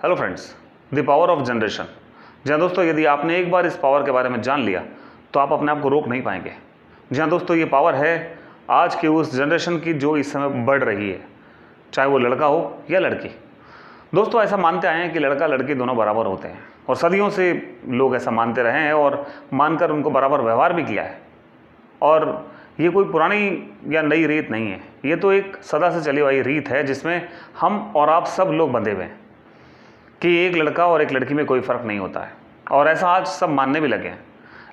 Hello friends, the power of generation. जी हाँ दोस्तों, यदि आपने एक बार इस पावर के बारे में जान लिया तो आप अपने आप को रोक नहीं पाएंगे। जी हाँ दोस्तों, ये पावर है आज की उस जनरेशन की जो इस समय बढ़ रही है, चाहे वो लड़का हो या लड़की। दोस्तों, ऐसा मानते आए हैं कि लड़का लड़की दोनों बराबर होते हैं और सदियों से लोग ऐसा मानते रहे हैं और मानकर उनको बराबर व्यवहार भी किया है। और ये कोई पुरानी या नई रीत नहीं है, ये तो एक सदा से चली हुई रीत है जिसमें हम और आप सब लोग बंधे हुए हैं कि एक लड़का और एक लड़की में कोई फ़र्क नहीं होता है, और ऐसा आज सब मानने भी लगे हैं।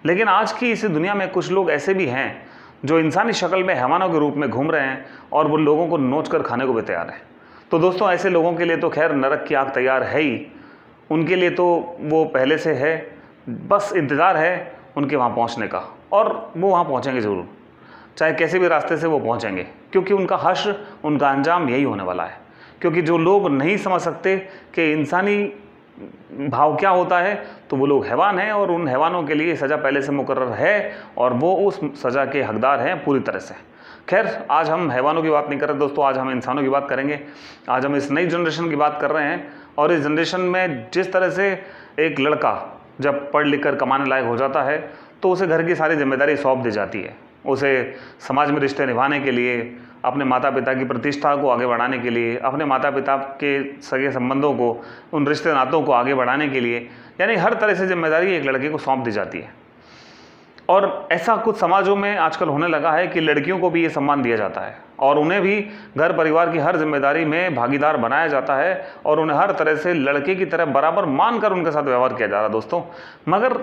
लेकिन आज की इस दुनिया में कुछ लोग ऐसे भी हैं जो इंसानी शक्ल में हैवानों के रूप में घूम रहे हैं और वो लोगों को नोच कर खाने को भी तैयार हैं। तो दोस्तों, ऐसे लोगों के लिए तो खैर नरक की आग तैयार है ही। उनके लिए तो वो पहले से है, बस इंतज़ार है उनके वहाँ पहुँचने का, और वो वहाँ पहुँचेंगे ज़रूर, चाहे कैसे भी रास्ते से वो पहुँचेंगे, क्योंकि उनका हश्र, उनका अंजाम यही होने वाला है। क्योंकि जो लोग नहीं समझ सकते कि इंसानी भाव क्या होता है, तो वो लोग हैवान हैं और उन हैवानों के लिए सज़ा पहले से मुकर्रर है और वो उस सज़ा के हकदार हैं पूरी तरह से। खैर, आज हम हैवानों की बात नहीं कर रहे दोस्तों, आज हम इंसानों की बात करेंगे। आज हम इस नई जनरेशन की बात कर रहे हैं, और इस जनरेशन में जिस तरह से एक लड़का जब पढ़ लिख कर कमाने लायक हो जाता है तो उसे घर की सारी जिम्मेदारी सौंप दी जाती है। उसे समाज में रिश्ते निभाने के लिए, अपने माता पिता की प्रतिष्ठा को आगे बढ़ाने के लिए, अपने माता पिता के सगे संबंधों को, उन रिश्ते नातों को आगे बढ़ाने के लिए, यानी हर तरह से जिम्मेदारी एक लड़के को सौंप दी जाती है। और ऐसा कुछ समाजों में आजकल होने लगा है कि लड़कियों को भी ये सम्मान दिया जाता है और उन्हें भी घर परिवार की हर जिम्मेदारी में भागीदार बनाया जाता है और उन्हें हर तरह से लड़के की तरह बराबर मानकर उनके साथ व्यवहार किया जा रहा है दोस्तों। मगर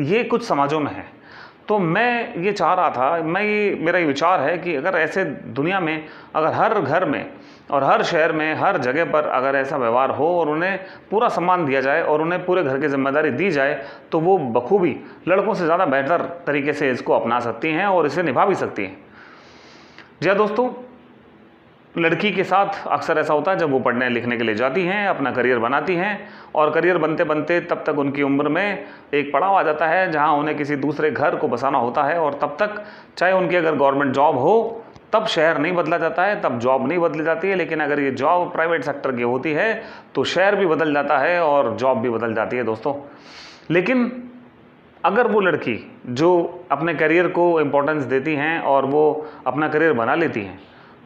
ये कुछ समाजों में है। तो मैं ये चाह रहा था, मेरा ये विचार है कि अगर ऐसे दुनिया में, अगर हर घर में और हर शहर में, हर जगह पर अगर ऐसा व्यवहार हो और उन्हें पूरा सम्मान दिया जाए और उन्हें पूरे घर की जिम्मेदारी दी जाए, तो वो बखूबी लड़कों से ज़्यादा बेहतर तरीके से इसको अपना सकती हैं और इसे निभा भी सकती हैं। जी हाँ दोस्तों, लड़की के साथ अक्सर ऐसा होता है जब वो पढ़ने लिखने के लिए जाती हैं, अपना करियर बनाती हैं, और करियर बनते बनते तब तक उनकी उम्र में एक पड़ाव आ जाता है जहां उन्हें किसी दूसरे घर को बसाना होता है। और तब तक चाहे उनकी अगर गवर्नमेंट जॉब हो तब शहर नहीं बदला जाता है, तब जॉब नहीं बदली जाती है। लेकिन अगर ये जॉब प्राइवेट सेक्टर की होती है तो शहर भी बदल जाता है और जॉब भी बदल जाती है दोस्तों। लेकिन अगर वो लड़की जो अपने करियर को इम्पोर्टेंस देती हैं और वो अपना करियर बना लेती हैं,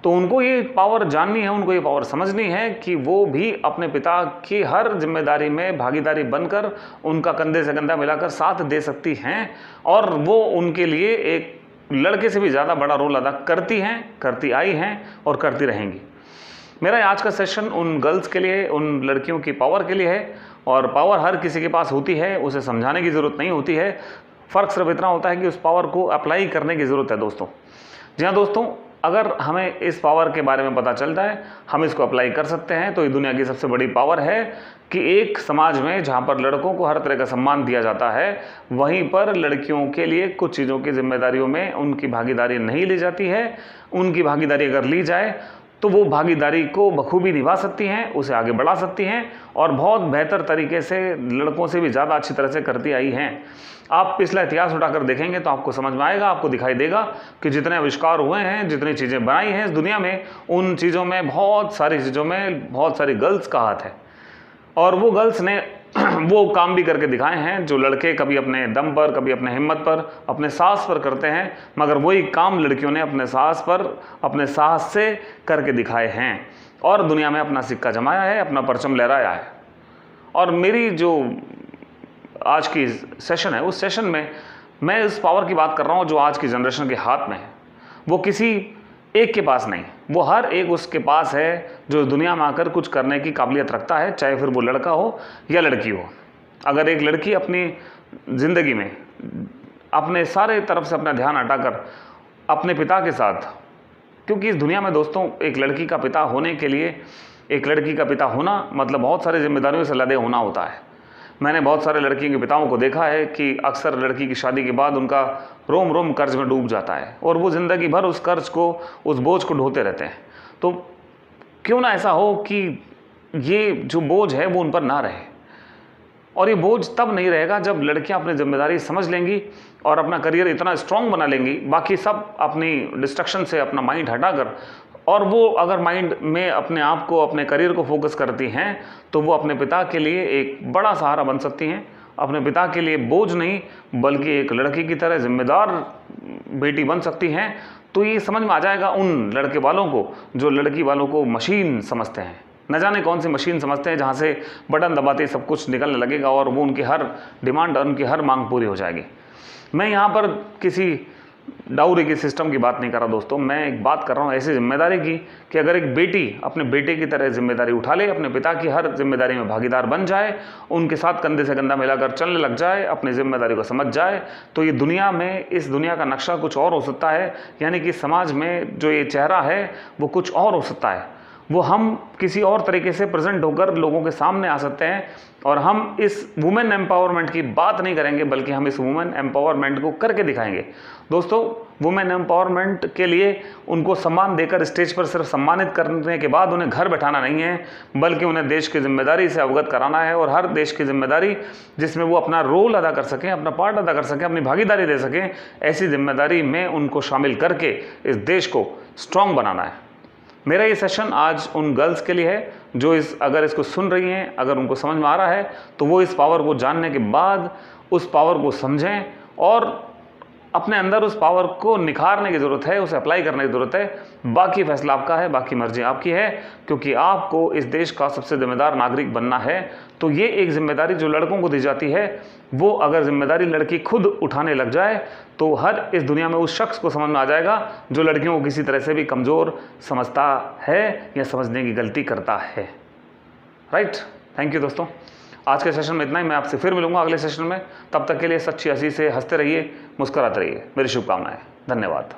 तो उनको ये पावर जाननी है, उनको ये पावर समझनी है कि वो भी अपने पिता की हर जिम्मेदारी में भागीदारी बनकर उनका कंधे से कंधा मिलाकर साथ दे सकती हैं, और वो उनके लिए एक लड़के से भी ज़्यादा बड़ा रोल अदा करती हैं, करती आई हैं और करती रहेंगी। मेरा आज का सेशन उन गर्ल्स के लिए, उन लड़कियों की पावर के लिए है, और पावर हर किसी के पास होती है, उसे समझाने की ज़रूरत नहीं होती है। फ़र्क सिर्फ इतना होता है कि उस पावर को अप्लाई करने की ज़रूरत है दोस्तों। जी हाँ दोस्तों, अगर हमें इस पावर के बारे में पता चलता है, हम इसको अप्लाई कर सकते हैं, तो ये दुनिया की सबसे बड़ी पावर है कि एक समाज में जहाँ पर लड़कों को हर तरह का सम्मान दिया जाता है, वहीं पर लड़कियों के लिए कुछ चीज़ों की जिम्मेदारियों में उनकी भागीदारी नहीं ली जाती है। उनकी भागीदारी अगर ली जाए तो वो भागीदारी को बखूबी निभा सकती हैं, उसे आगे बढ़ा सकती हैं और बहुत बेहतर तरीके से, लड़कों से भी ज़्यादा अच्छी तरह से करती आई हैं। आप पिछला इतिहास उठाकर देखेंगे तो आपको समझ में आएगा, आपको दिखाई देगा कि जितने आविष्कार हुए हैं, जितनी चीज़ें बनाई हैं इस दुनिया में, उन चीज़ों में, बहुत सारी चीज़ों में बहुत सारी गर्ल्स का हाथ है। और वो गर्ल्स ने वो काम भी करके दिखाए हैं जो लड़के कभी अपने दम पर, कभी अपने हिम्मत पर, अपने साहस पर करते हैं, मगर वही काम लड़कियों ने अपने साहस पर, अपने साहस से करके दिखाए हैं और दुनिया में अपना सिक्का जमाया है, अपना परचम लहराया है। और मेरी जो आज की सेशन है, उस सेशन में मैं इस पावर की बात कर रहा हूँ जो आज की जनरेशन के हाथ में है। वो किसी एक के पास नहीं, वो हर एक उसके पास है जो दुनिया में आकर कुछ करने की काबिलियत रखता है, चाहे फिर वो लड़का हो या लड़की हो। अगर एक लड़की अपनी ज़िंदगी में अपने सारे तरफ से अपना ध्यान हटाकर अपने पिता के साथ, क्योंकि इस दुनिया में दोस्तों एक लड़की का पिता होने के लिए, एक लड़की का पिता होना मतलब बहुत सारी जिम्मेदारियों से लदे होना होता है। मैंने बहुत सारे लड़कियों के पिताओं को देखा है कि अक्सर लड़की की शादी के बाद उनका रोम रोम कर्ज में डूब जाता है और वो ज़िंदगी भर उस कर्ज को, उस बोझ को ढोते रहते हैं। तो क्यों ना ऐसा हो कि ये जो बोझ है वो उन पर ना रहे, और ये बोझ तब नहीं रहेगा जब लड़कियां अपनी जिम्मेदारी समझ लेंगी और अपना करियर इतना स्ट्रांग बना लेंगी, बाकी सब अपनी डिस्ट्रक्शन से अपना माइंड हटाकर और वो अगर माइंड में अपने आप को, अपने करियर को फोकस करती हैं तो वो अपने पिता के लिए एक बड़ा सहारा बन सकती हैं, अपने पिता के लिए बोझ नहीं बल्कि एक लड़की की तरह जिम्मेदार बेटी बन सकती हैं। तो ये समझ में आ जाएगा उन लड़के वालों को जो लड़की वालों को मशीन समझते हैं, न जाने कौन सी मशीन समझते हैं जहाँ से बटन दबाते ही सब कुछ निकलने लगेगा और वो उनकी हर डिमांड, उनकी हर मांग पूरी हो जाएगी। मैं यहाँ पर किसी डाउरी के सिस्टम की बात नहीं कर रहा दोस्तों, मैं एक बात कर रहा हूँ ऐसी जिम्मेदारी की कि अगर एक बेटी अपने बेटे की तरह जिम्मेदारी उठा ले, अपने पिता की हर जिम्मेदारी में भागीदार बन जाए, उनके साथ कंधे से कंधा मिलाकर चलने लग जाए, अपनी जिम्मेदारी को समझ जाए, तो ये दुनिया में, इस दुनिया का नक्शा कुछ और हो सकता है। यानी कि समाज में जो ये चेहरा है वो कुछ और हो सकता है, वो हम किसी और तरीके से प्रेजेंट होकर लोगों के सामने आ सकते हैं। और हम इस वुमेन एम्पावरमेंट की बात नहीं करेंगे बल्कि हम इस वुमेन एम्पावरमेंट को करके दिखाएंगे। दोस्तों, वुमेन एम्पावरमेंट के लिए उनको सम्मान देकर स्टेज पर सिर्फ सम्मानित करने के बाद उन्हें घर बैठाना नहीं है, बल्कि उन्हें देश की जिम्मेदारी से अवगत कराना है। और हर देश की जिम्मेदारी जिसमें वो अपना रोल अदा कर सकें, अपना पार्ट अदा कर सकें, अपनी भागीदारी दे सकें, ऐसी जिम्मेदारी में उनको शामिल करके इस देश को स्ट्रांग बनाना है। मेरा ये सेशन आज उन गर्ल्स के लिए है जो अगर इसको सुन रही हैं, अगर उनको समझ में आ रहा है तो वो इस पावर को जानने के बाद उस पावर को समझें और अपने अंदर उस पावर को निखारने की ज़रूरत है, उसे अप्लाई करने की ज़रूरत है। बाकी फैसला आपका है, बाकी मर्जी आपकी है, क्योंकि आपको इस देश का सबसे जिम्मेदार नागरिक बनना है। तो ये एक जिम्मेदारी जो लड़कों को दी जाती है, वो अगर जिम्मेदारी लड़की खुद उठाने लग जाए तो हर इस दुनिया में उस शख्स को समझ में आ जाएगा जो लड़कियों को किसी तरह से भी कमज़ोर समझता है या समझने की गलती करता है। राइट, थैंक यू दोस्तों। आज के सेशन में इतना ही। मैं आपसे फिर मिलूंगा अगले सेशन में। तब तक के लिए सच्ची हंसी से हंसते रहिए, मुस्कुराते रहिए। मेरी शुभकामनाएं। धन्यवाद।